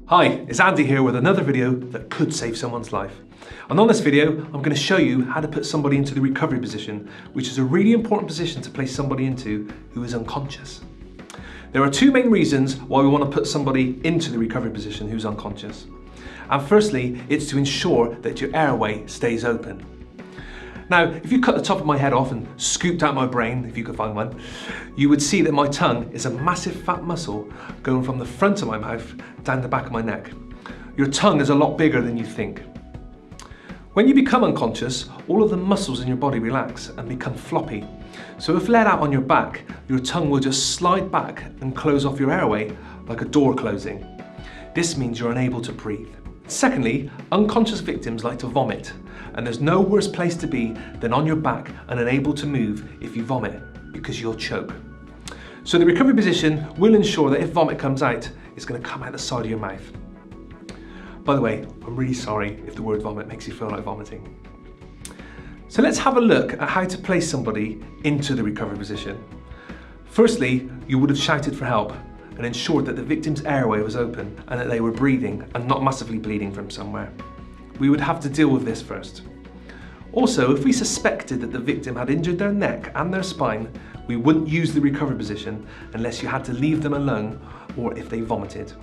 Hi, it's Andy here with another video that could save someone's life. And on this video, I'm going to show you how to put somebody into the recovery position, which is a really important position to place somebody into who is unconscious. There are two main reasons why we want to put somebody into the recovery position who's unconscious. And firstly, it's to ensure that your airway stays open. Now, if you cut the top of my head off and scooped out my brain, if you could find one, you would see that my tongue is a massive fat muscle going from the front of my mouth down the back of my neck. Your tongue is a lot bigger than you think. When you become unconscious, all of the muscles in your body relax and become floppy. So if let out on your back, your tongue will just slide back and close off your airway like a door closing. This means you're unable to breathe. Secondly, unconscious victims like to vomit, and there's no worse place to be than on your back and unable to move if you vomit, because you'll choke. So the recovery position will ensure that if vomit comes out, it's going to come out the side of your mouth. By the way, I'm really sorry if the word vomit makes you feel like vomiting. So let's have a look at how to place somebody into the recovery position. Firstly, you would have shouted for help and ensured that the victim's airway was open and that they were breathing and not massively bleeding from somewhere. We would have to deal with this first. Also, if we suspected that the victim had injured their neck and their spine, we wouldn't use the recovery position unless you had to leave them alone or if they vomited.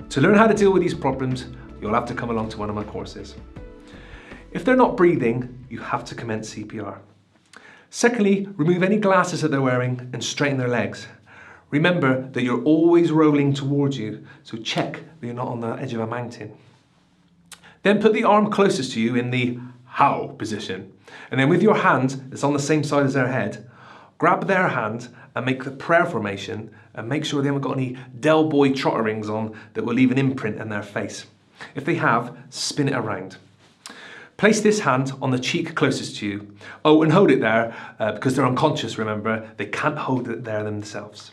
To learn how to deal with these problems, you'll have to come along to one of my courses. If they're not breathing, you have to commence CPR. Secondly, remove any glasses that they're wearing and straighten their legs. Remember that you're always rolling towards you, so check that you're not on the edge of a mountain. Then put the arm closest to you in the how position. And then with your hand that's on the same side as their head, grab their hand and make the prayer formation and make sure they haven't got any Del Boy trotter rings on that will leave an imprint in their face. If they have, spin it around. Place this hand on the cheek closest to you. Oh, and hold it there because they're unconscious, remember. They can't hold it there themselves.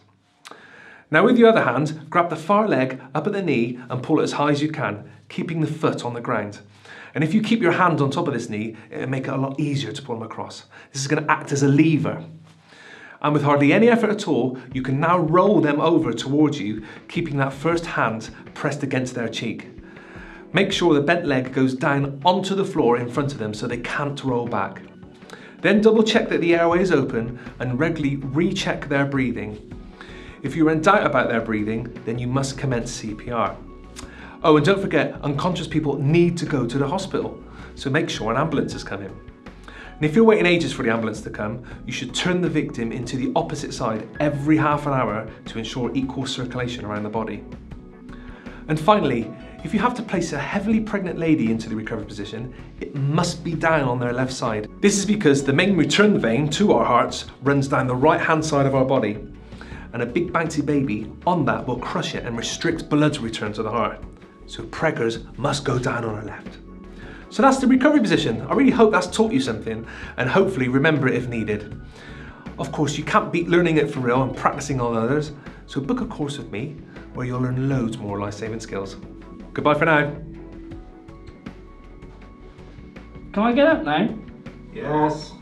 Now with your other hand, grab the far leg up at the knee and pull it as high as you can, keeping the foot on the ground. And if you keep your hand on top of this knee, it'll make it a lot easier to pull them across. This is going to act as a lever. And with hardly any effort at all, you can now roll them over towards you, keeping that first hand pressed against their cheek. Make sure the bent leg goes down onto the floor in front of them so they can't roll back. Then double check that the airway is open and regularly recheck their breathing. If you're in doubt about their breathing, then you must commence CPR. Oh, and don't forget, unconscious people need to go to the hospital, so make sure an ambulance is coming. And if you're waiting ages for the ambulance to come, you should turn the victim into the opposite side every half an hour to ensure equal circulation around the body. And finally, if you have to place a heavily pregnant lady into the recovery position, it must be down on their left side. This is because the main return vein to our hearts runs down the right-hand side of our body. And a big bouncy baby on that will crush it and restrict blood's return to the heart. So preggers must go down on her left. So that's the recovery position. I really hope that's taught you something and hopefully remember it if needed. Of course, you can't beat learning it for real and practicing on others, so book a course with me where you'll learn loads more life-saving skills. Goodbye for now. Can I get up now? Yes.